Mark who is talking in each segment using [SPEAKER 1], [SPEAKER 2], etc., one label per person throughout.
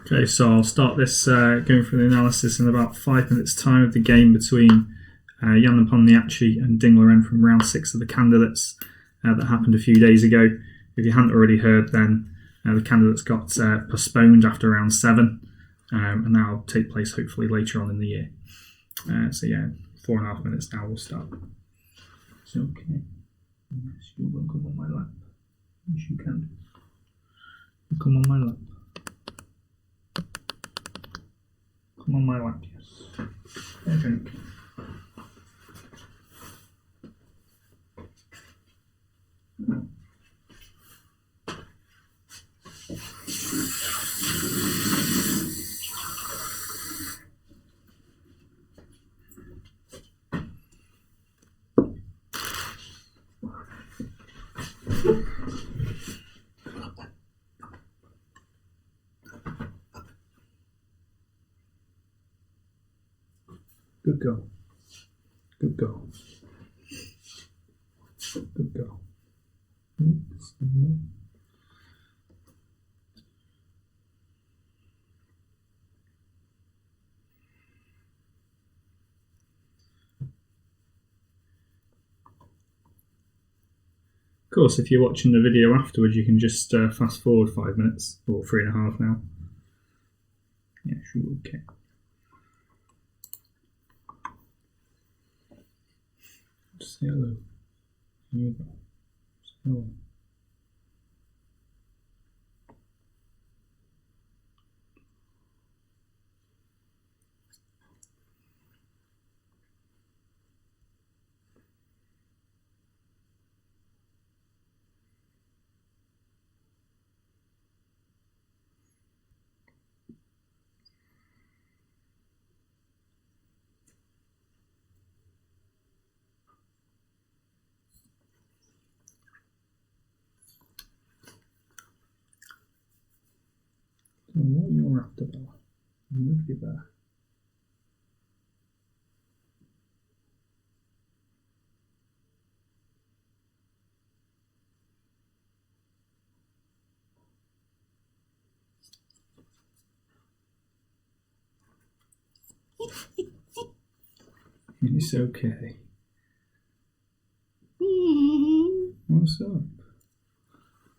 [SPEAKER 1] Okay, so I'll start this going through the analysis in about 5 minutes' time of the game between Jan Nepo and Ding Rd6 from round 6 of the candidates that happened a few days ago. If you hadn't already heard, then the candidates got postponed after round 7, and that'll take place hopefully later on in the year. So yeah, 4.5 minutes now, we'll start. So, okay. Yes, you will come on my lap. Yes, you can. Come on my lap. Come on my lap, yes. Okay. Good go. Good go. Good go. Of course, if you're watching the video afterwards, you can just fast forward 5 minutes, or 3.5 now. Yeah, sure, okay. Just say hello. Here you go. Say hello. What you're after, Bella? Look at that. It's okay. What's up?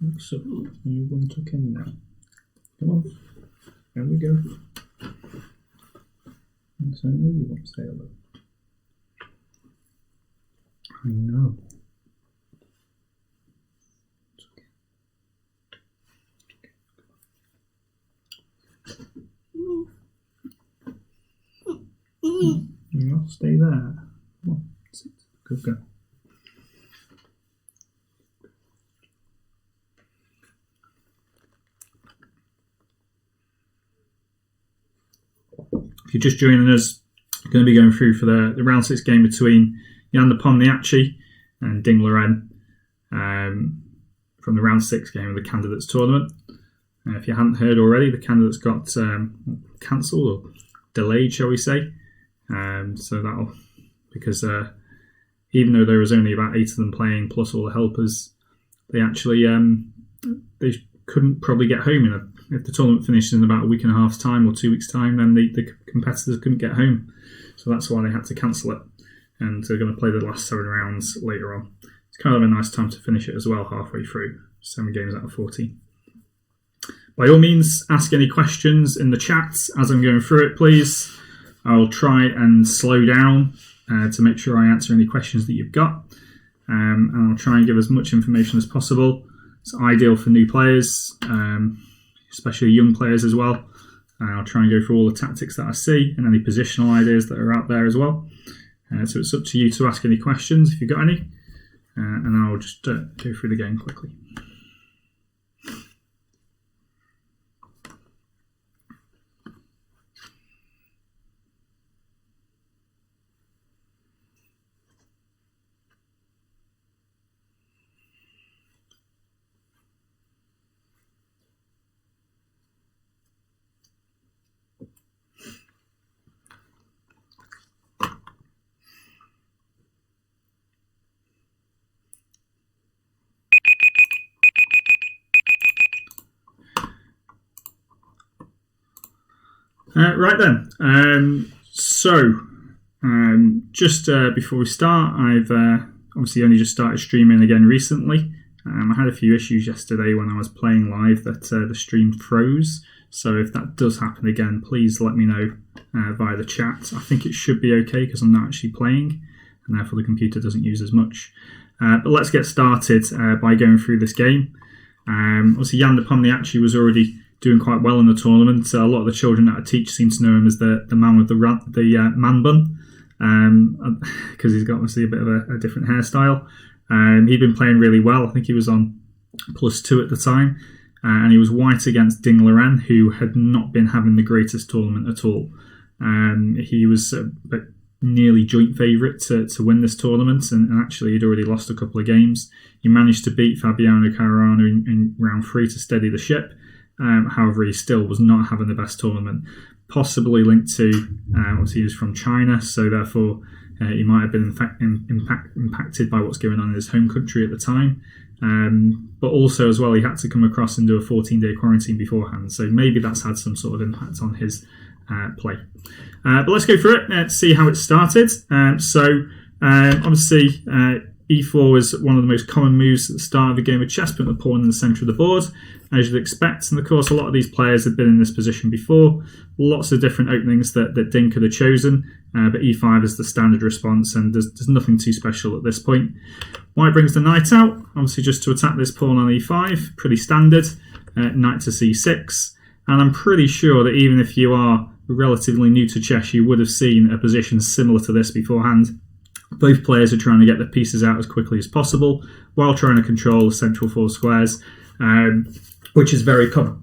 [SPEAKER 1] What's up? Are you going to tuck in now? Come on. There we go. Yes, I know you want to say hello. I know. It's okay. You'll stay there. Come on, sit. Good girl. If you're just joining us, we're going to be going through for the round 6 game between Jan Nepo and Ding Rd6 from the round 6 game of the candidates tournament. If you hadn't heard already, the candidates got cancelled or delayed, shall we say. So that'll, because even though there was only about 8 of them playing plus all the helpers, they actually they couldn't probably get home if the tournament finished in about a week and a half's time or 2 weeks' time, then the competitors couldn't get home. So that's why they had to cancel it. And they're going to play the last 7 rounds later on. It's kind of a nice time to finish it as well, halfway through. 7 games out of 14. By all means, ask any questions in the chat as I'm going through it, please. I'll try and slow down to make sure I answer any questions that you've got. And I'll try and give as much information as possible. It's ideal for new players, especially young players as well. I'll try and go through all the tactics that I see and any positional ideas that are out there as well. So it's up to you to ask any questions if you've got any. And I'll just go through the game quickly. Right then. Just before we start, I've obviously only just started streaming again recently. I had a few issues yesterday when I was playing live that the stream froze. So if that does happen again, please let me know via the chat. I think it should be okay because I'm not actually playing, and therefore the computer doesn't use as much. But let's get started by going through this game. Obviously, Jan de Pomny actually was already doing quite well in the tournament. A lot of the children that I teach seem to know him as the man with the man bun, because he's got obviously a bit of a different hairstyle. He'd been playing really well. I think he was on +2 at the time, and he was white against Ding Rd6, who had not been having the greatest tournament at all. He was nearly joint favourite to win this tournament, and actually he'd already lost a couple of games. He managed to beat Fabiano Caruana in round 3 to steady the ship. However, he still was not having the best tournament, possibly linked to obviously he was from China, so therefore he might have been impacted by what's going on in his home country at the time. But also as well, he had to come across and do a 14-day quarantine beforehand, so maybe that's had some sort of impact on his play. But let's go through it, see how it started. Obviously E4 was one of the most common moves at the start of a game of chess, putting the pawn in the centre of the board, as you'd expect. And of course, a lot of these players had been in this position before. Lots of different openings that Ding could have chosen, but E5 is the standard response, and there's nothing too special at this point. White brings the knight out, obviously just to attack this pawn on E5, pretty standard. Knight to C6, and I'm pretty sure that even if you are relatively new to chess, you would have seen a position similar to this beforehand. Both players are trying to get the pieces out as quickly as possible while trying to control the central 4 squares, which is very common.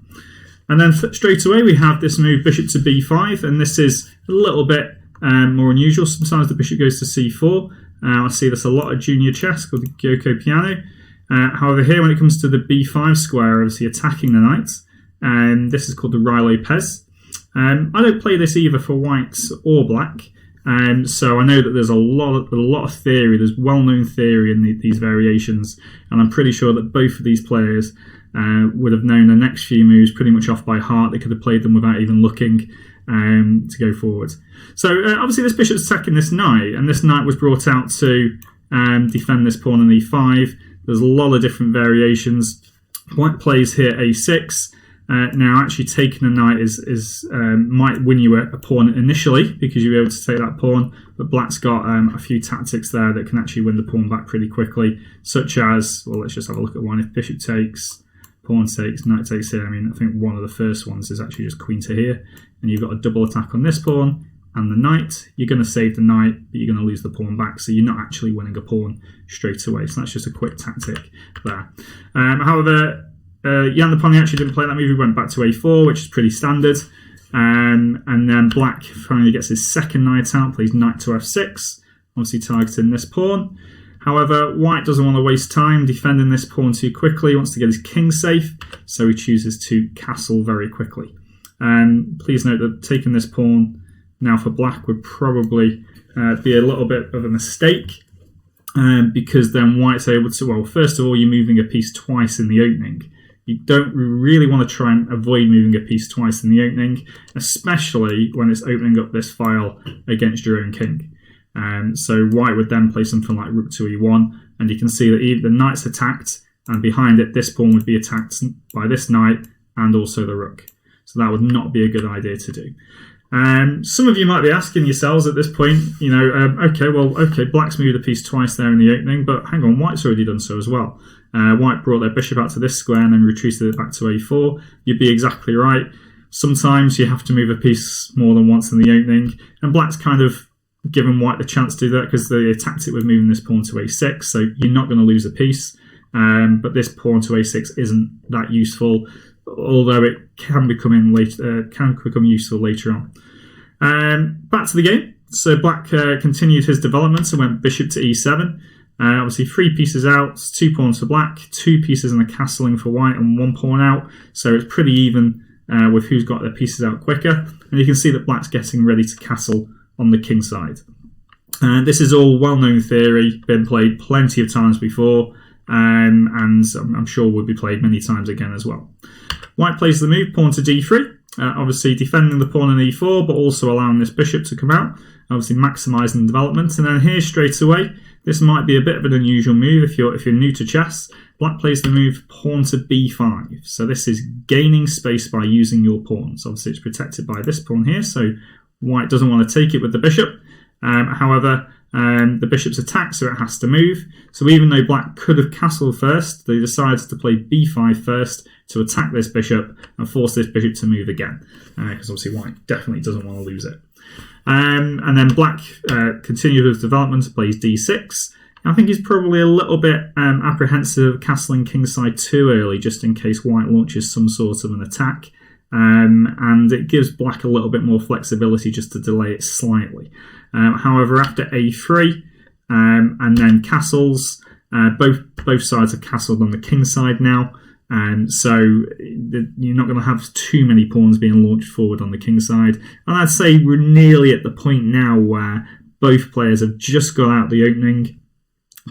[SPEAKER 1] And then straight away we have this move bishop to B5, and this is a little bit more unusual. Sometimes the bishop goes to C4. I see this a lot at junior chess called the Gyoko piano. However, here when it comes to the B5 square, obviously attacking the knight, this is called the Rilo-Pez. I don't play this either for white or black. So I know that there's a lot of theory. There's well-known theory in these variations, and I'm pretty sure that both of these players would have known the next few moves pretty much off by heart. They could have played them without even looking to go forward. So obviously this bishop's attacking this knight, and this knight was brought out to defend this pawn on E5. There's a lot of different variations. White plays here A6. Now, actually taking a knight might win you a pawn initially because you'll be able to take that pawn, but black's got a few tactics there that can actually win the pawn back pretty quickly, such as, well, let's just have a look at one. If bishop takes, pawn takes, knight takes here, I think one of the first ones is actually just queen to here, and you've got a double attack on this pawn and the knight. You're going to save the knight, but you're going to lose the pawn back, so you're not actually winning a pawn straight away, so that's just a quick tactic there. However, Jan de Pomny actually didn't play that move. He went back to A4, which is pretty standard. And then black finally gets his second knight out, plays knight to F6, obviously targeting this pawn. However, white doesn't want to waste time defending this pawn too quickly. He wants to get his king safe, so he chooses to castle very quickly. Please note that taking this pawn now for black would probably be a little bit of a mistake, because then white's able to, well, first of all, you're moving a piece twice in the opening. You don't really want to try and avoid moving a piece twice in the opening, especially when it's opening up this file against your own king. So white would then play something like rook to E1, and you can see that the knight's attacked, and behind it this pawn would be attacked by this knight and also the rook. So that would not be a good idea to do. Some of you might be asking yourselves at this point, okay, black's moved a piece twice there in the opening, but hang on, white's already done so as well. White brought their bishop out to this square and then retreated it back to A4. You'd be exactly right. Sometimes you have to move a piece more than once in the opening, and black's kind of given white the chance to do that because they attacked it with moving this pawn to A6, so you're not going to lose a piece. But this pawn to A6 isn't that useful, although it can become useful later on. Back to the game. So black continued his development and went bishop to E7. Obviously 3 pieces out, 2 pawns for black, 2 pieces in the castling for white, and 1 pawn out. So it's pretty even with who's got their pieces out quicker. And you can see that black's getting ready to castle on the king side. This is all well-known theory, been played plenty of times before, and I'm sure will be played many times again as well. White plays the move, pawn to D3. obviously defending the pawn on e4, but also allowing this bishop to come out, obviously maximising development. And then here straight away, this might be a bit of an unusual move if you're new to chess. Black plays the move pawn to b5. So this is gaining space by using your pawns. Obviously, it's protected by this pawn here, so white doesn't want to take it with the bishop. However, the bishop's attacked, so it has to move. So even though black could have castled first, they decided to play b5 first to attack this bishop and force this bishop to move again, because obviously white definitely doesn't want to lose it. And then black continues with development, plays d6. I think he's probably a little bit apprehensive of castling kingside too early, just in case white launches some sort of an attack. And it gives black a little bit more flexibility just to delay it slightly. However, after a3 and then castles, both sides have castled on the king side now. So you're not going to have too many pawns being launched forward on the king side. And I'd say we're nearly at the point now where both players have just got out the opening,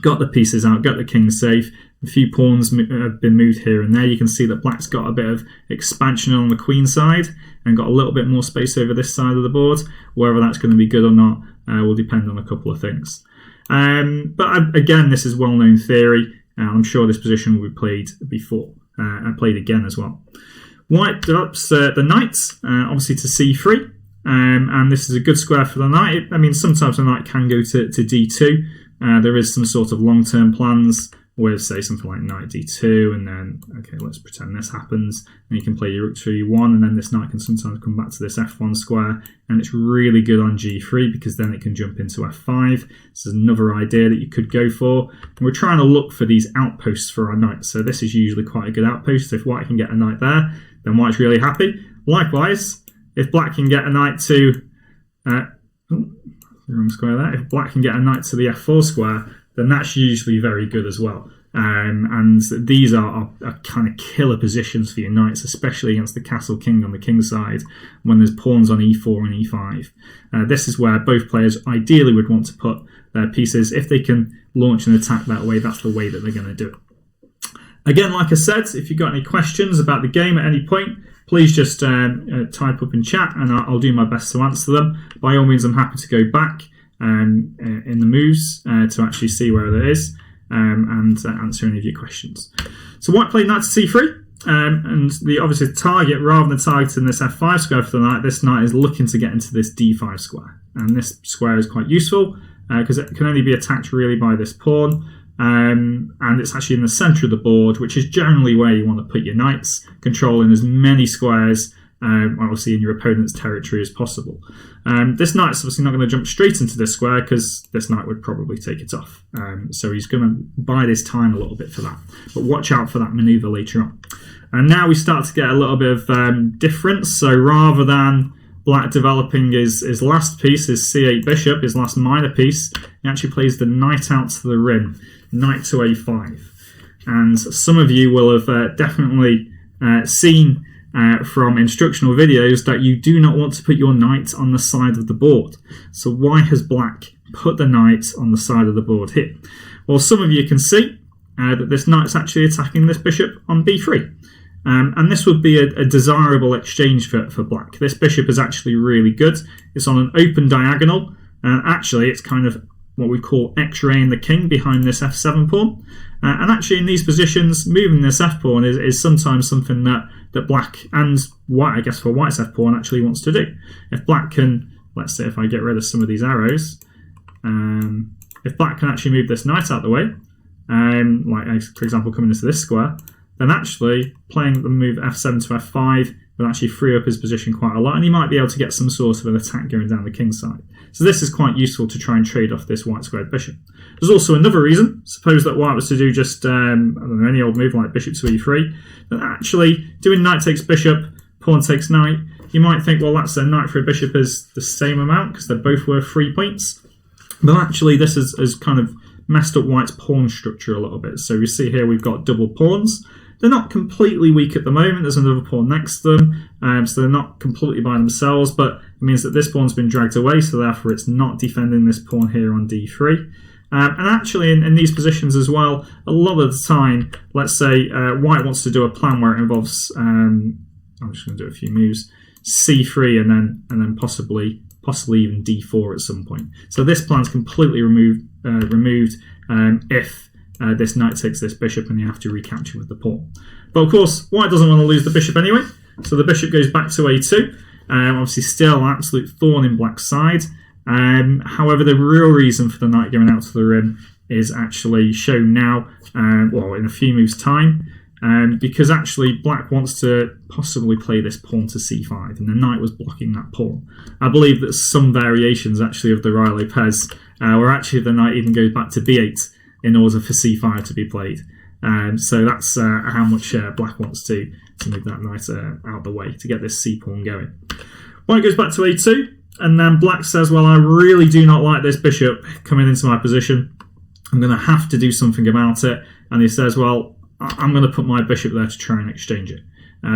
[SPEAKER 1] got the pieces out, got the king safe. A few pawns have been moved here and there. You can see that black's got a bit of expansion on the queen side and got a little bit more space over this side of the board. Whether that's going to be good or not will depend on a couple of things. But again, this is well-known theory. I'm sure this position will be played before and played again as well. White develops the knight, obviously to c3. And this is a good square for the knight. I mean, sometimes the knight can go to d2. There is some sort of long-term plans with, say, something like knight d2, and then, okay, let's pretend this happens, and you can play your rook to e1, and then this knight can sometimes come back to this f1 square, and it's really good on g3 because then it can jump into f5. This is another idea that you could go for. And we're trying to look for these outposts for our knight, so this is usually quite a good outpost. If white can get a knight there, then white's really happy. Likewise, if black can get a knight to wrong square there. If black can get a knight to the f4 square, then that's usually very good as well. And these are kind of killer positions for your knights, especially against the castle king on the king side when there's pawns on e4 and e5. This is where both players ideally would want to put their pieces. If they can launch an attack that way, that's the way that they're going to do it. Again, like I said, if you've got any questions about the game at any point, please just type up in chat and I'll do my best to answer them. By all means, I'm happy to go back in the moves to actually see where it is and answer any of your questions. So white played knight to c3, and obviously the target, rather than targeting this f5 square for the knight, this knight is looking to get into this d5 square. And this square is quite useful because it can only be attacked really by this pawn. And it's actually in the centre of the board, which is generally where you want to put your knights, controlling as many squares obviously in your opponent's territory as possible. This knight's obviously not going to jump straight into this square because this knight would probably take it off. So he's going to buy this time a little bit for that. But watch out for that manoeuvre later on. And now we start to get a little bit of difference. So rather than black developing his last piece, his c8 bishop, his last minor piece, he actually plays the knight out to the rim, knight to a5. And some of you will have definitely seen from instructional videos that you do not want to put your knight on the side of the board. So why has black put the knight on the side of the board here? Well, some of you can see that this knight's actually attacking this bishop on b3. And this would be a desirable exchange for black. This bishop is actually really good. It's on an open diagonal, and actually it's kind of what we call x-raying the king behind this f7 pawn. And actually in these positions, moving this f-pawn is sometimes something that black and white, I guess for white's f-pawn, actually wants to do. If black can, let's say if I get rid of some of these arrows, if black can actually move this knight out the way, like for example coming into this square, then actually playing the move f7 to f5 will actually free up his position quite a lot, and he might be able to get some sort of an attack going down the king side. So this is quite useful to try and trade off this white squared bishop. There's also another reason. Suppose that white was to do just, I don't know, any old move like bishop to e3. But actually, doing knight takes bishop, pawn takes knight, you might think, well, that's a knight for a bishop is the same amount because they're both worth 3 points. But actually, this has kind of messed up white's pawn structure a little bit. So you see here we've got double pawns. They're not completely weak at the moment. There's another pawn next to them, so they're not completely by themselves, but it means that this pawn's been dragged away, so therefore it's not defending this pawn here on d3. And actually in these positions as well, a lot of the time, let's say white wants to do a plan where it involves I'm just going to do a few moves. C3 and then possibly even D4 at some point. So this plan's completely removed if this knight takes this bishop and you have to recapture with the pawn. But of course, white doesn't want to lose the bishop anyway, so the bishop goes back to A2. Obviously still an absolute thorn in black's side. However, the real reason for the knight going out to the rim is actually shown now, well, in a few moves' time, because actually black wants to possibly play this pawn to c5, and the knight was blocking that pawn. I believe that some variations actually of the Rye-Lopez, where actually the knight even goes back to b8 in order for c5 to be played. So that's how much black wants to move that knight out of the way to get this c-pawn going. White goes back to a2, and then black says, well, I really do not like this bishop coming into my position. I'm going to have to do something about it. And he says, well, I'm going to put my bishop there to try and exchange it.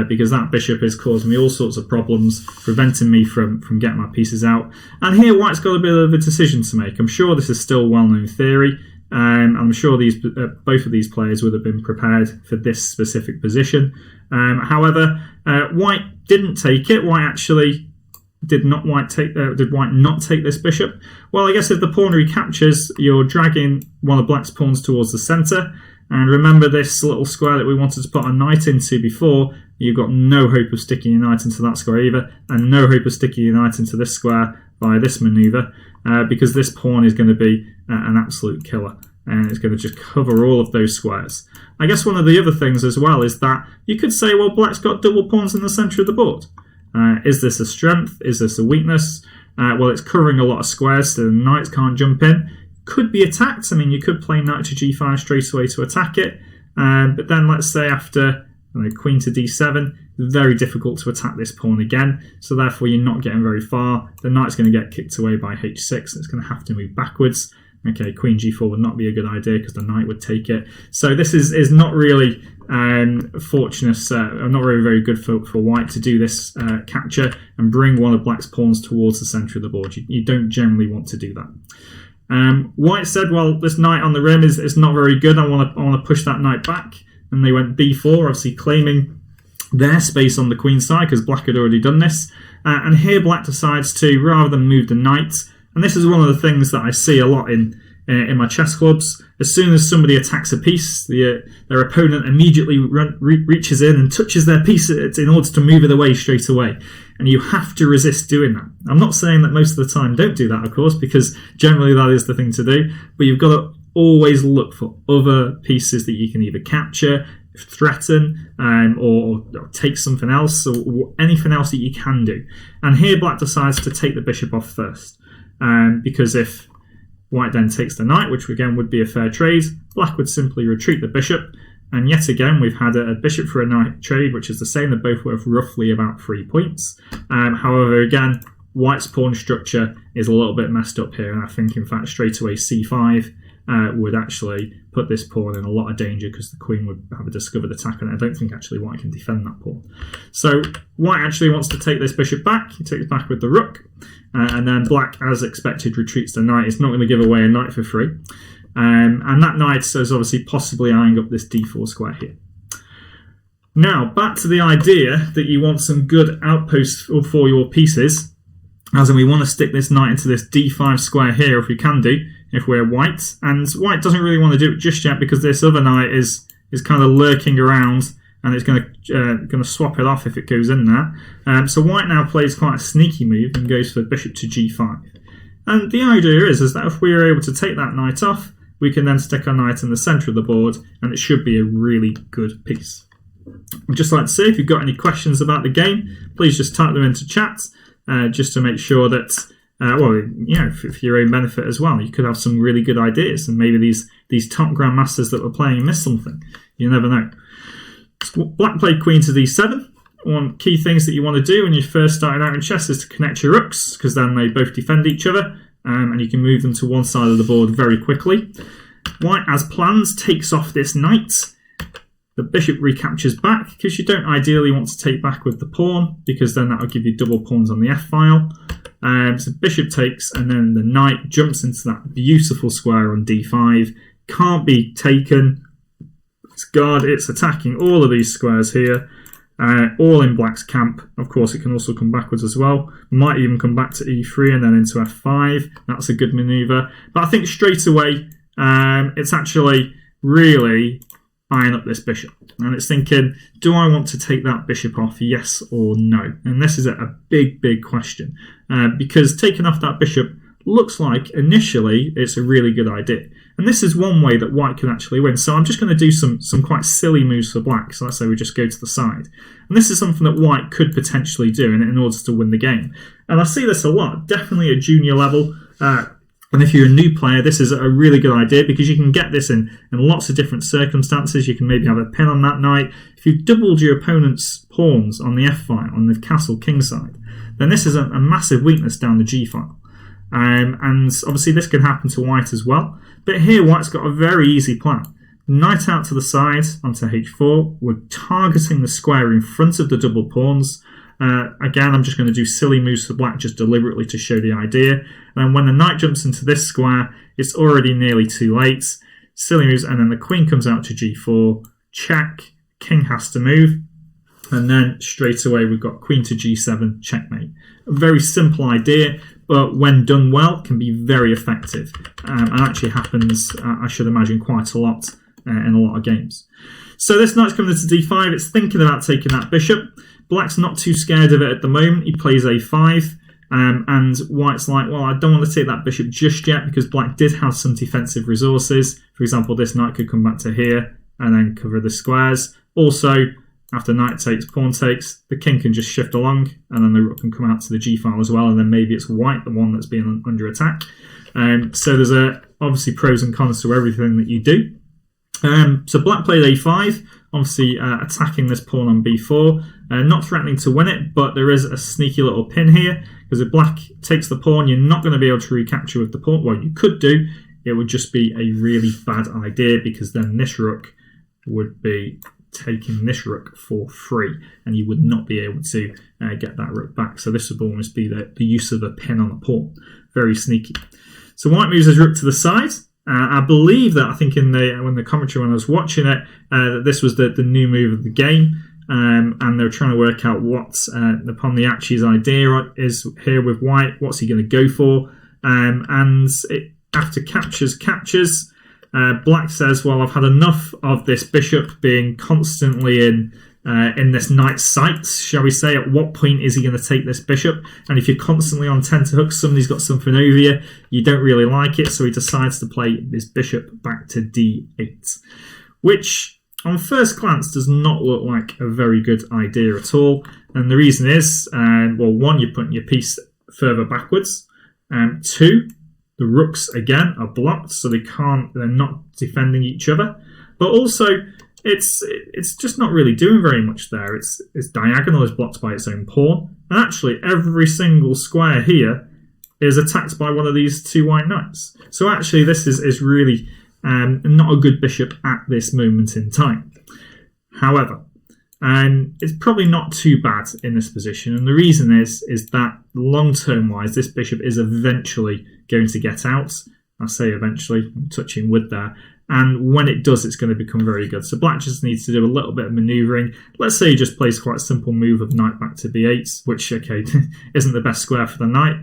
[SPEAKER 1] Because that bishop is causing me all sorts of problems, preventing me from getting my pieces out. And here white's got a bit of a decision to make. I'm sure this is still well-known theory. I'm sure both of these players would have been prepared for this specific position. However, white didn't take it. White actually did white not take this bishop? Well, I guess if the pawn recaptures, you're dragging one of black's pawns towards the centre. And remember this little square that we wanted to put a knight into before? You've got no hope of sticking your knight into that square either, and no hope of sticking your knight into this square via this manoeuvre, because this pawn is going to be an absolute killer, and it's going to just cover all of those squares. I guess one of the other things as well is that you could say, well, black's got double pawns in the centre of the board. Is this a strength? Is this a weakness? Well, it's covering a lot of squares, so the knights can't jump in. Could be attacked. I mean, you could play knight to g5 straight away to attack it. But then let's say after queen to d7, very difficult to attack this pawn again. So therefore, you're not getting very far. The knight's going to get kicked away by h6. And it's going to have to move backwards. Okay, queen g4 would not be a good idea because the knight would take it. So this is not really fortunate, not really very good for white to do this capture and bring one of black's pawns towards the centre of the board. You don't generally want to do that. White said, well, this knight on the rim is not very good. I want to push that knight back. And they went b4, obviously claiming their space on the queen side because black had already done this. And here black decides to, rather than move the knight, and this is one of the things that I see a lot in my chess clubs. As soon as somebody attacks a piece, their opponent immediately reaches in and touches their piece in order to move it away straight away. And you have to resist doing that. I'm not saying that most of the time don't do that, of course, because generally that is the thing to do. But you've got to always look for other pieces that you can either capture, threaten, or take something else, or anything else that you can do. And here black decides to take the bishop off first. Because if white then takes the knight, which again would be a fair trade, black would simply retreat the bishop, and yet again we've had a bishop for a knight trade, which is the same. They're both worth roughly about 3 points. However, again, white's pawn structure is a little bit messed up here, and I think in fact straight away c5 would actually put this pawn in a lot of danger because the queen would have a discovered attack, and I don't think actually white can defend that pawn. So white actually wants to take this bishop back. He takes back with the rook, and then black, as expected, retreats the knight. It's not going to give away a knight for free. And that knight is obviously possibly eyeing up this d4 square here. Now, back to the idea that you want some good outposts for your pieces, as in we want to stick this knight into this d5 square here if we can do, if we're white. And white doesn't really want to do it just yet because this other knight is kind of lurking around, and it's going to swap it off if it goes in there. So white now plays quite a sneaky move and goes for bishop to g5. And the idea is that if we are able to take that knight off, we can then stick our knight in the centre of the board, and it should be a really good piece. I'd just like to say, if you've got any questions about the game, please just type them into chat, just to make sure that, for your own benefit as well. You could have some really good ideas, and maybe these top grandmasters that were playing miss something. You never know. Black played queen to d7. One key things that you want to do when you're first starting out in chess is to connect your rooks, because then they both defend each other, and you can move them to one side of the board very quickly. White, as planned, takes off this knight. The bishop recaptures back, because you don't ideally want to take back with the pawn, because then that will give you double pawns on the f-file. So bishop takes, and then the knight jumps into that beautiful square on d5. Can't be taken. It's guard, it's attacking all of these squares here. all in black's camp. Of course, it can also come backwards as well. Might even come back to e3 and then into f5. That's a good manoeuvre. But I think straight away, it's actually really eyeing up this bishop. And it's thinking, do I want to take that bishop off, yes or no? And this is a big, big question. Because taking off that bishop looks like initially it's a really good idea. And this is one way that white can actually win. So I'm just going to do some quite silly moves for black. So let's say we just go to the side. And this is something that white could potentially do in order to win the game. And I see this a lot, definitely at junior level. And if you're a new player, this is a really good idea because you can get this in lots of different circumstances. You can maybe have a pin on that knight. If you've doubled your opponent's pawns on the f-file, on the castle king side, then this is a massive weakness down the g-file. And obviously this can happen to white as well. But here white's got a very easy plan. Knight out to the side onto h4. We're targeting the square in front of the double pawns. Again, I'm just going to do silly moves for black just deliberately to show the idea. And when the knight jumps into this square, it's already nearly too late. Silly moves, and then the queen comes out to g4. Check. King has to move. And then straight away we've got queen to g7, checkmate. A very simple idea, but when done well, can be very effective. And actually happens, I should imagine, quite a lot in a lot of games. So this knight's coming into d5. It's thinking about taking that bishop. Black's not too scared of it at the moment. He plays a5. And white's like, well, I don't want to take that bishop just yet because black did have some defensive resources. For example, this knight could come back to here and then cover the squares. Also, after knight takes, pawn takes, the king can just shift along and then the rook can come out to the g-file as well, and then maybe it's white, the one that's being under attack. So there's obviously pros and cons to everything that you do. So black played a5, obviously attacking this pawn on b4, not threatening to win it, but there is a sneaky little pin here, because if black takes the pawn, you're not going to be able to recapture with the pawn. Well, you could do, it would just be a really bad idea, because then this rook would be taking this rook for free, and you would not be able to get that rook back. So this would almost be the use of a pin on a pawn. Very sneaky. So white moves his rook to the side. I believe that, I think in the commentary when I was watching it, that this was the new move of the game, and they were trying to work out what upon the Achi's idea is here with white. What's he going to go for? And after captures, black says, well, I've had enough of this bishop being constantly in this knight's sights, shall we say. At what point is he going to take this bishop? And if you're constantly on tenterhooks, somebody's got something over you, you don't really like it, so he decides to play his bishop back to d8, which on first glance does not look like a very good idea at all. And the reason is, well, one, you're putting your piece further backwards, and two, the rooks again are blocked, so they're not defending each other, but also it's just not really doing very much there. Its diagonal is blocked by its own pawn, and actually every single square here is attacked by one of these two white knights. So actually this is really not a good bishop at this moment in time. However, it's probably not too bad in this position, and the reason is that long-term wise, this bishop is eventually going to get out. I say eventually, I'm touching wood there, and when it does, it's going to become very good. So black just needs to do a little bit of manoeuvring. Let's say he just plays quite a simple move of knight back to b8, which, okay, isn't the best square for the knight,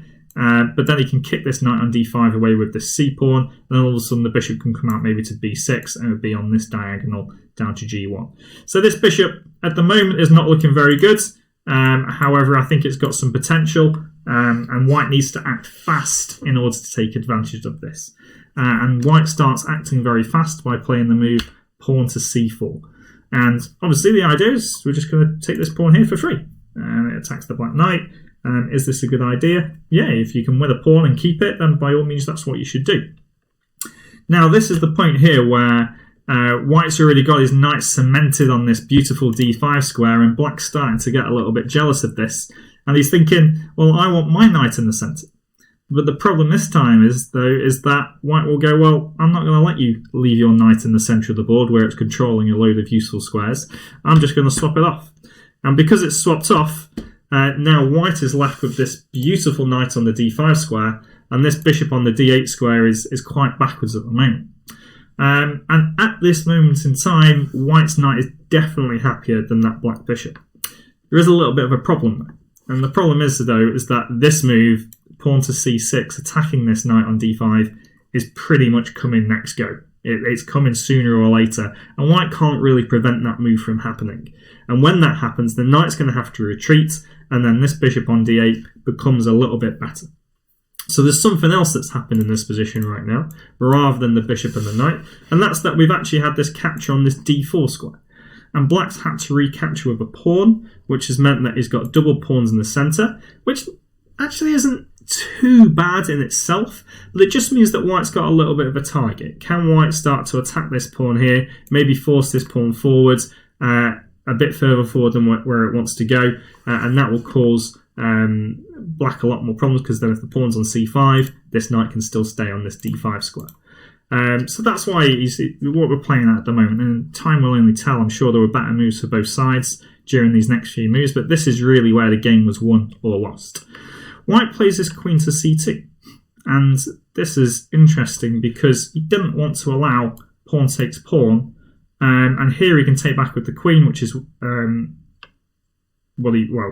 [SPEAKER 1] but then he can kick this knight on d5 away with this c-pawn, and then all of a sudden the bishop can come out maybe to b6, and it would be on this diagonal down to g1. So this bishop, at the moment, is not looking very good. However, I think it's got some potential, and white needs to act fast in order to take advantage of this. And white starts acting very fast by playing the move pawn to c4. And obviously the idea is we're just going to take this pawn here for free. And it attacks the black knight. Is this a good idea? Yeah, if you can win a pawn and keep it, then by all means that's what you should do. Now this is the point here where white's already got his knight cemented on this beautiful d5 square, and black's starting to get a little bit jealous of this. And he's thinking, well, I want my knight in the centre. But the problem this time is that white will go, well, I'm not going to let you leave your knight in the centre of the board where it's controlling a load of useful squares. I'm just going to swap it off. And because it's swapped off, now white is left with this beautiful knight on the d5 square, and this bishop on the d8 square is quite backwards at the moment. And at this moment in time, white's knight is definitely happier than that black bishop. There is a little bit of a problem though. And the problem is that this move, pawn to c6, attacking this knight on d5, is pretty much coming next go. It's coming sooner or later, and white can't really prevent that move from happening. And when that happens, the knight's going to have to retreat, and then this bishop on d8 becomes a little bit better. So there's something else that's happened in this position right now, rather than the bishop and the knight, and that's that we've actually had this capture on this d4 square. And black's had to recapture with a pawn, which has meant that he's got double pawns in the centre, which actually isn't too bad in itself, but it just means that white's got a little bit of a target. Can white start to attack this pawn here, maybe force this pawn forwards a bit further forward than where it wants to go, and that will cause black a lot more problems, because then if the pawn's on c5, this knight can still stay on this d5 square. So that's why what we're playing at the moment, and time will only tell. I'm sure there were better moves for both sides during these next few moves, but this is really where the game was won or lost. White plays this queen to c2, and this is interesting because he didn't want to allow pawn takes pawn, and here he can take back with the queen, which is, well,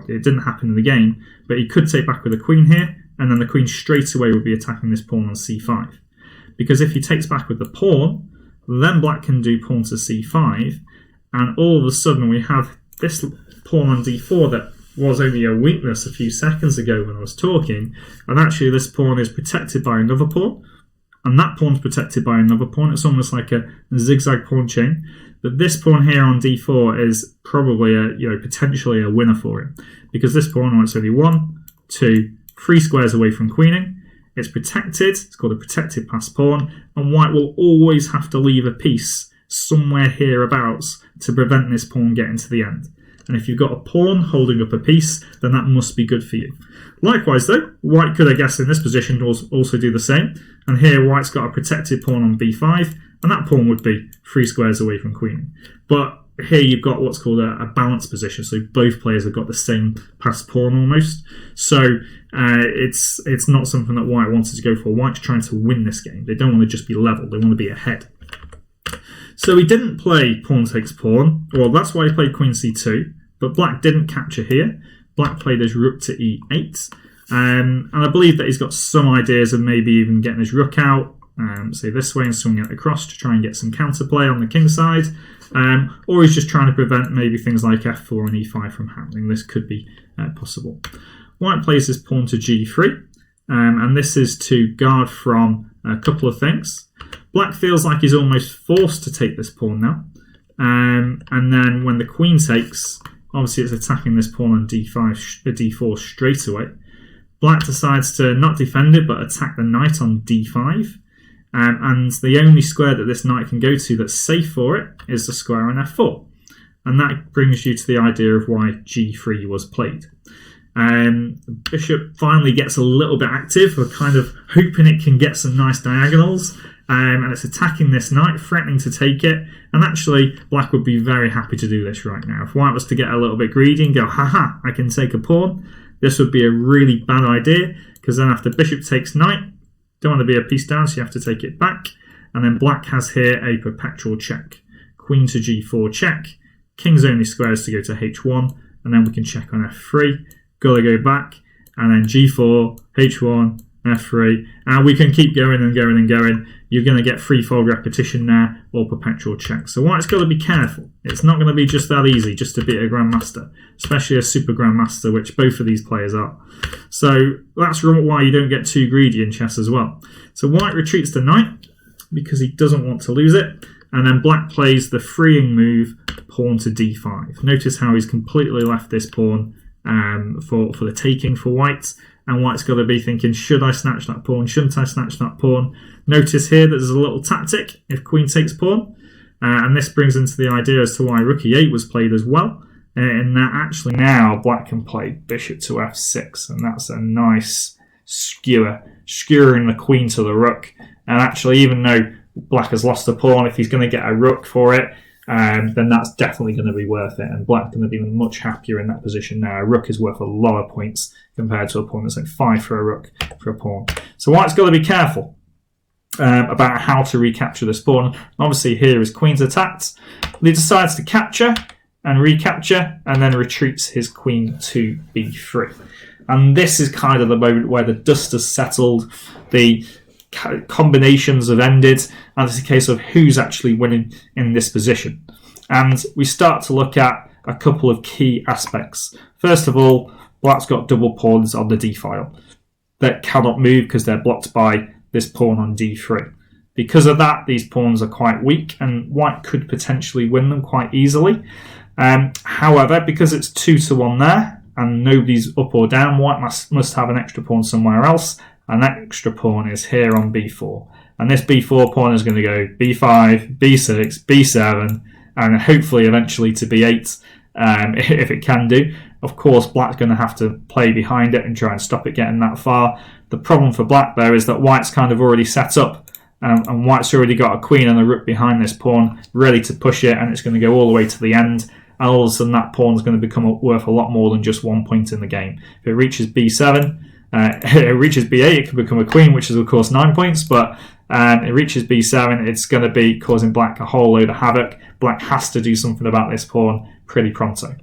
[SPEAKER 1] it didn't happen in the game, but he could take back with the queen here, and then the queen straight away would be attacking this pawn on c5. Because if he takes back with the pawn, then black can do pawn to c5, and all of a sudden we have this pawn on d4 that was only a weakness a few seconds ago when I was talking, and actually this pawn is protected by another pawn, and that pawn's protected by another pawn. It's almost like a zigzag pawn chain. But this pawn here on d4 is probably potentially a winner for him, because this pawn, it's only 1, 2, 3 squares away from queening. It's protected. It's called a protected pass pawn, and white will always have to leave a piece somewhere hereabouts to prevent this pawn getting to the end. And if you've got a pawn holding up a piece, then that must be good for you. Likewise though, white could, I guess, in this position also do the same. And here white's got a protected pawn on b5, and that pawn would be 3 squares away from queening. But here you've got what's called a balanced position, so both players have got the same passed pawn almost. So it's not something that white wanted to go for. White's trying to win this game. They don't want to just be level, they want to be ahead. So he didn't play pawn takes pawn. Well, that's why he played queen c2. But black didn't capture here. Black played his rook to e8. And I believe that he's got some ideas of maybe even getting his rook out, say this way, and swinging it across to try and get some counterplay on the king side. Or he's just trying to prevent maybe things like f4 and e5 from happening. This could be possible. White plays his pawn to g3. And this is to guard from a couple of things. Black feels like he's almost forced to take this pawn now. And then when the queen takes, obviously it's attacking this pawn on d4 straight away. Black decides to not defend it, but attack the knight on d5. And the only square that this knight can go to that's safe for it is the square on f4. And that brings you to the idea of why g3 was played. The bishop finally gets a little bit active. We're kind of hoping it can get some nice diagonals. And it's attacking this knight, threatening to take it. And actually, black would be very happy to do this right now. If white was to get a little bit greedy and go, haha, I can take a pawn, this would be a really bad idea, because then after bishop takes knight, don't want to be a piece down, so you have to take it back. And then black has here a perpetual check. Queen to g4 check. King's only squares to go to h1, and then we can check on f3. Gotta go back, and then g4, h1, f3, and we can keep going and going and going. You're going to get threefold repetition there, or perpetual check. So white's got to be careful. It's not going to be just that easy just to beat a grandmaster, especially a super grandmaster, which both of these players are. So that's why you don't get too greedy in chess as well. So white retreats the knight because he doesn't want to lose it, and then black plays the freeing move, pawn to d5. Notice how he's completely left this pawn for the taking for white. And white's got to be thinking, should I snatch that pawn? Shouldn't I snatch that pawn? Notice here that there's a little tactic if queen takes pawn. And this brings into the idea as to why rook e8 was played as well. In that actually now black can play bishop to f6. And that's a nice skewer, skewering the queen to the rook. And actually, even though black has lost a pawn, if he's going to get a rook for it, then that's definitely going to be worth it, and black's going to be much happier in that position now. A rook is worth a lot of points compared to a pawn that's like 5 for a rook for a pawn. So white's got to be careful about how to recapture this pawn. Obviously here his queen's attacked. He decides to capture, and recapture, and then retreats his queen to b3. And this is kind of the moment where the dust has settled, the combinations have ended, and it's a case of who's actually winning in this position. And we start to look at a couple of key aspects. First of all, black's got double pawns on the d file that cannot move because they're blocked by this pawn on d3. Because of that, these pawns are quite weak, and white could potentially win them quite easily. However, because it's 2-1 there, and nobody's up or down, white must have an extra pawn somewhere else, and that extra pawn is here on b4. And this b4 pawn is going to go b5, b6, b7, and hopefully eventually to b8, if it can do. Of course, black's going to have to play behind it and try and stop it getting that far. The problem for black, though, is that white's kind of already set up, and white's already got a queen and a rook behind this pawn, ready to push it, and it's going to go all the way to the end. And all of a sudden, that pawn is going to become worth a lot more than just 1 point in the game. If it reaches b7, it reaches b8, it can become a queen, which is, of course, 9 points, but it reaches b7, it's going to be causing black a whole load of havoc. Black has to do something about this pawn pretty pronto.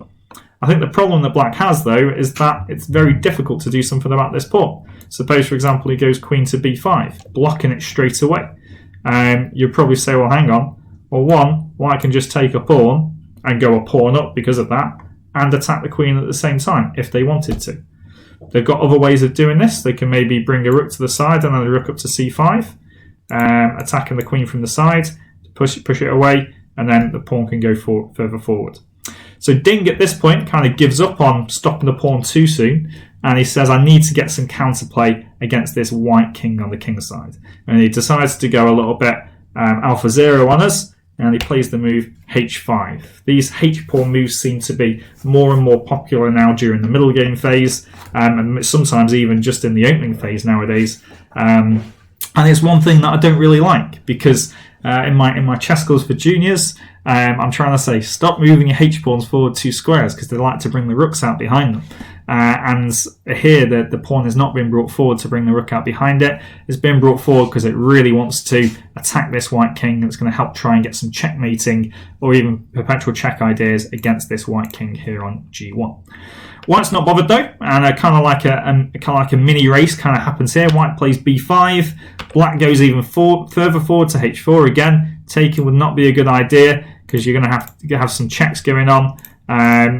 [SPEAKER 1] I think the problem that black has, though, is that it's very difficult to do something about this pawn. Suppose, for example, he goes queen to b5, blocking it straight away. You'd probably say, well, hang on. Well, one, white can just take a pawn and go a pawn up because of that, and attack the queen at the same time, if they wanted to. They've got other ways of doing this. They can maybe bring a rook to the side and then a rook up to c5, attacking the queen from the side, push it away, and then the pawn can go further forward. So Ding at this point kind of gives up on stopping the pawn too soon, and he says, I need to get some counterplay against this white king on the king side. And he decides to go a little bit alpha zero on us, and he plays the move h5. These h-pawn moves seem to be more and more popular now during the middle game phase, and sometimes even just in the opening phase nowadays. And it's one thing that I don't really like, because in my chess clubs for juniors, I'm trying to say, stop moving your h-pawns forward 2 squares, because they like to bring the rooks out behind them. And here, the pawn has not been brought forward to bring the rook out behind it. It's been brought forward because it really wants to attack this white king, and it's going to help try and get some checkmating or even perpetual check ideas against this white king here on g1. White's not bothered though, and kind of like a mini race kind of happens here. White plays b5, black goes even further forward to h4 again. Taking would not be a good idea because you're going to have some checks going on.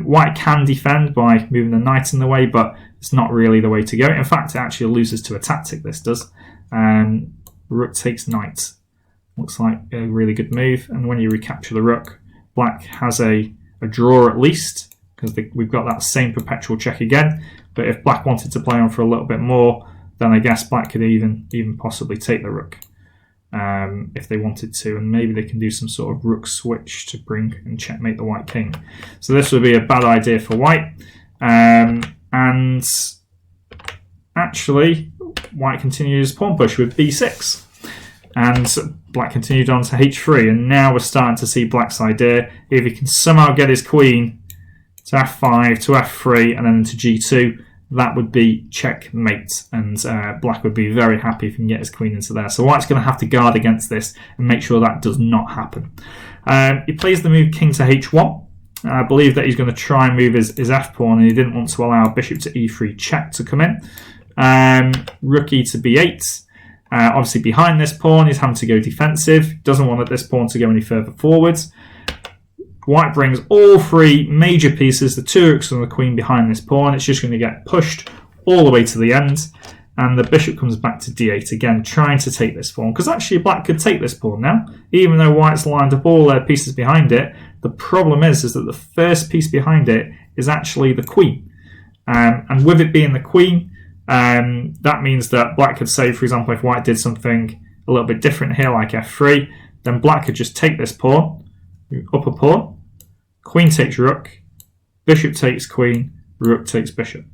[SPEAKER 1] White can defend by moving the knight in the way, but it's not really the way to go. In fact, it actually loses to a tactic, this does. Rook takes knight. Looks like a really good move. And when you recapture the rook, black has a draw at least, because we've got that same perpetual check again. But if black wanted to play on for a little bit more, then I guess black could even possibly take the rook. If they wanted to, and maybe they can do some sort of rook switch to bring and checkmate the white king. So this would be a bad idea for white. And actually, white continues pawn push with b6. And black continued on to h3, and now we're starting to see black's idea. If he can somehow get his queen to f5, to f3, and then to g2, that would be checkmate, and black would be very happy if he can get his queen into there. So white's going to have to guard against this and make sure that does not happen. He plays the move king to h1. I believe that he's going to try and move his f-pawn, and he didn't want to allow bishop to e3 check to come in. Rook e to b8. Obviously behind this pawn, he's having to go defensive. Doesn't want this pawn to go any further forwards. White brings all 3 major pieces, the 2 rooks and the queen behind this pawn. It's just going to get pushed all the way to the end. And the bishop comes back to d8 again, trying to take this pawn. Because actually black could take this pawn now, even though white's lined up all their pieces behind it. The problem is that the first piece behind it is actually the queen. And with it being the queen, that means that black could say, for example, if white did something a little bit different here, like f3, then black could just take this pawn, up a pawn, queen takes rook, bishop takes queen, rook takes bishop.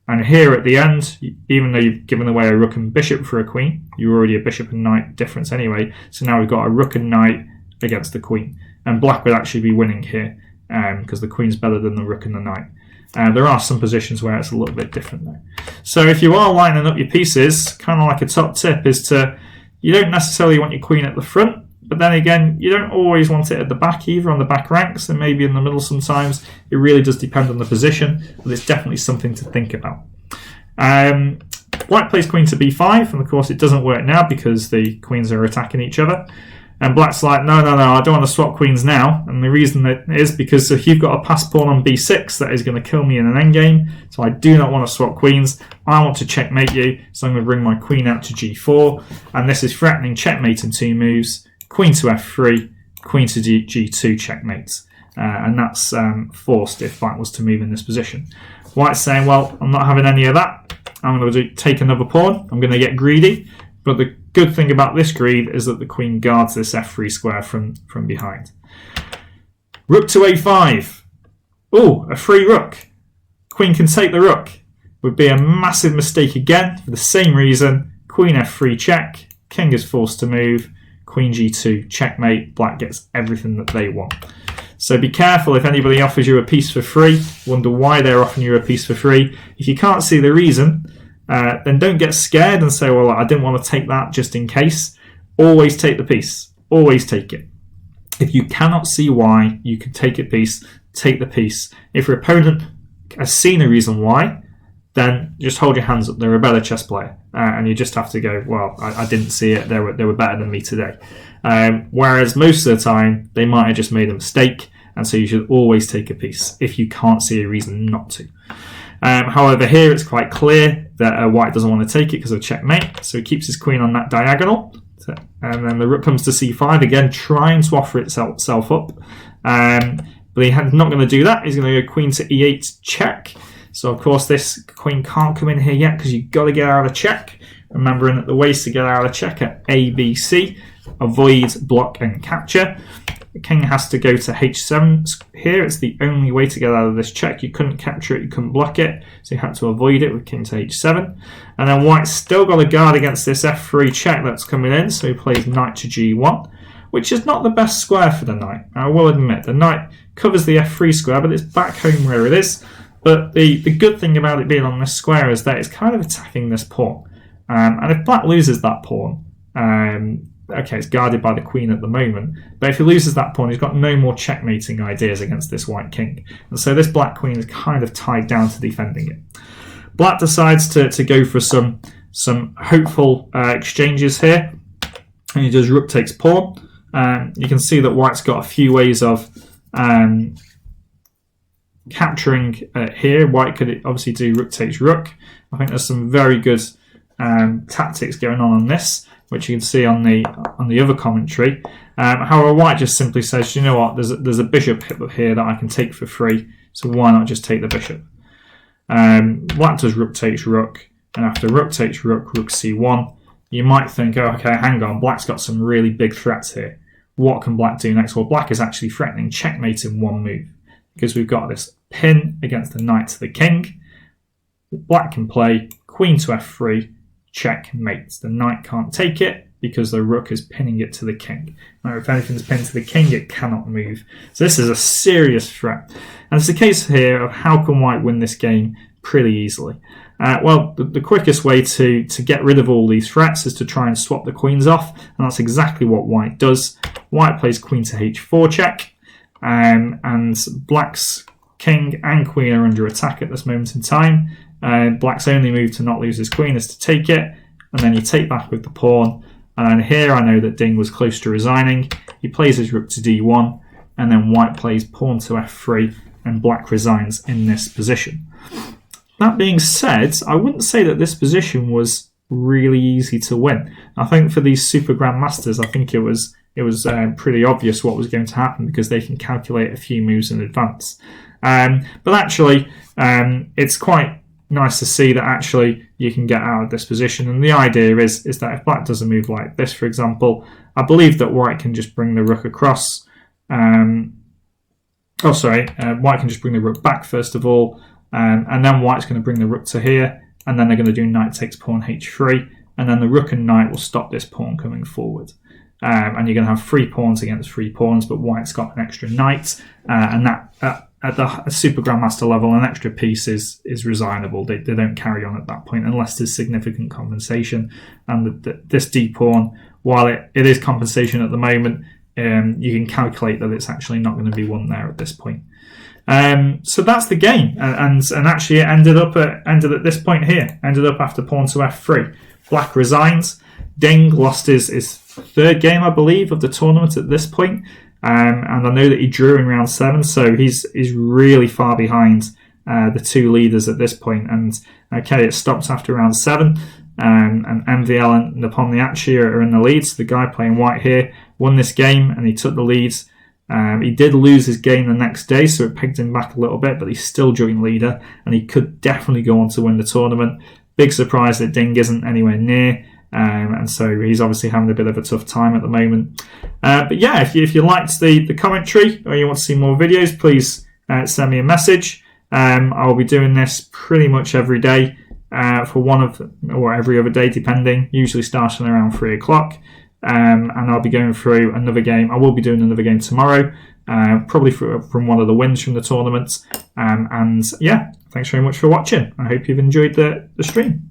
[SPEAKER 1] And here at the end, even though you've given away a rook and bishop for a queen, you're already a bishop and knight difference anyway, so now we've got a rook and knight against the queen. And black would actually be winning here, because the queen's better than the rook and the knight. There are some positions where it's a little bit different though. So if you are lining up your pieces, kind of like a top tip is you don't necessarily want your queen at the front. but then again, you don't always want it at the back either, on the back ranks, and maybe in the middle sometimes. It really does depend on the position, but it's definitely something to think about. White plays queen to b5, and of course it doesn't work now because the queens are attacking each other. And black's like, no, I don't want to swap queens now. And the reason that is because if you've got a pass pawn on b6, that is going to kill me in an endgame. So I do not want to swap queens. I want to checkmate you. So I'm going to bring my queen out to g4. And this is threatening checkmate in 2 moves. Queen to f3, queen to g2 checkmate. And that's forced if black was to move in this position. White's saying, well, I'm not having any of that. I'm going to take another pawn. I'm going to get greedy. But the good thing about this greed is that the queen guards this f3 square from behind. Rook to a5. Oh, a free rook. Queen can take the rook. Would be a massive mistake again for the same reason. Queen f3 check. King is forced to move. Queen g2 checkmate. Black gets everything that they want. So be careful if anybody offers you a piece for free. Wonder why they're offering you a piece for free. If you can't see the reason, then don't get scared and say, well, I didn't want to take that just in case. Always take the piece. Always take it. If you cannot see why you could take a piece, take the piece. If your opponent has seen a reason why, then just hold your hands up. They're a better chess player. And you just have to go, well, I didn't see it. They were better than me today. Whereas most of the time, they might have just made a mistake. And so you should always take a piece if you can't see a reason not to. However, here it's quite clear that white doesn't want to take it because of checkmate. So he keeps his queen on that diagonal. And then the rook comes to c5, again trying to offer itself up. But he's not going to do that. He's going to go queen to e8 check. So of course this queen can't come in here yet because you've got to get out of check. Remembering that the ways to get out of check are A, B, C. Avoid, block and capture. The king has to go to h7 here. It's the only way to get out of this check. You couldn't capture it, you couldn't block it, so you had to avoid it with king to h7. And then white's still got a guard against this f3 check that's coming in, so he plays knight to g1, which is not the best square for the knight. I will admit, the knight covers the f3 square, but it's back home where it is. But the good thing about it being on this square is that it's kind of attacking this pawn. And if black loses that pawn, okay, it's guarded by the queen at the moment, but if he loses that pawn, he's got no more checkmating ideas against this white king. And so this black queen is kind of tied down to defending it. Black decides to go for some hopeful exchanges here, and he does rook takes pawn. You can see that white's got a few ways of capturing here. White could obviously do rook takes rook. I think there's some very good tactics going on this, which you can see on the other commentary. However, white just simply says, you know what, there's a bishop here that I can take for free, so why not just take the bishop? Black does rook takes rook, and after rook takes rook, rook c1. You might think, oh, okay, hang on, black's got some really big threats here. What can black do next? Well, black is actually threatening checkmate in one move, because we've got this pin against the knight to the king. Black can play queen to f3, checkmate. The knight can't take it because the rook is pinning it to the king. Now, if anything's pinned to the king, it cannot move. So this is a serious threat. And it's a case here of how can white win this game pretty easily. Well, the quickest way to get rid of all these threats is to try and swap the queens off, and that's exactly what white does. White plays queen to h4 check, and black's king and queen are under attack at this moment in time. Black's only move to not lose his queen is to take it, and then you take back with the pawn. And here I know that Ding was close to resigning. He plays his rook to d1, and then white plays pawn to f3, and black resigns in this position. That being said, I wouldn't say that this position was really easy to win. I think for these super grandmasters, I think it was pretty obvious what was going to happen because they can calculate a few moves in advance. But actually, it's quite nice to see that actually you can get out of this position. And the idea is that if black does a move like this, for example, I believe that white can just bring the rook across. White can just bring the rook back first of all. And then white's going to bring the rook to here, and then they're going to do knight takes pawn h3, and then the rook and knight will stop this pawn coming forward. And you're going to have 3 pawns against 3 pawns, but white's got an extra knight, and that at the super grandmaster level, an extra piece is resignable. They don't carry on at that point unless there's significant compensation. And this d pawn while it is compensation at the moment, you can calculate that it's actually not going to be won there at this point. So that's the game, and actually it ended at this point here. Ended up after pawn to f3. Black resigns. Ding lost his third game, I believe, of the tournament at this point. And I know that he drew in round 7, so he's really far behind the two leaders at this point. And okay, it stops after round 7, and MVL and Nepomniachtchi are in the lead. So the guy playing white here won this game, and he took the leads. He did lose his game the next day, so it pegged him back a little bit, but he's still joint leader, and he could definitely go on to win the tournament. Big surprise that Ding isn't anywhere near. And so he's obviously having a bit of a tough time at the moment. But yeah, if you liked the commentary or you want to see more videos, please send me a message. I'll be doing this pretty much every day or every other day, depending. Usually starting around 3 o'clock. And I'll be going through another game. I will be doing another game tomorrow, probably from one of the wins from the tournament. And yeah, thanks very much for watching. I hope you've enjoyed the stream.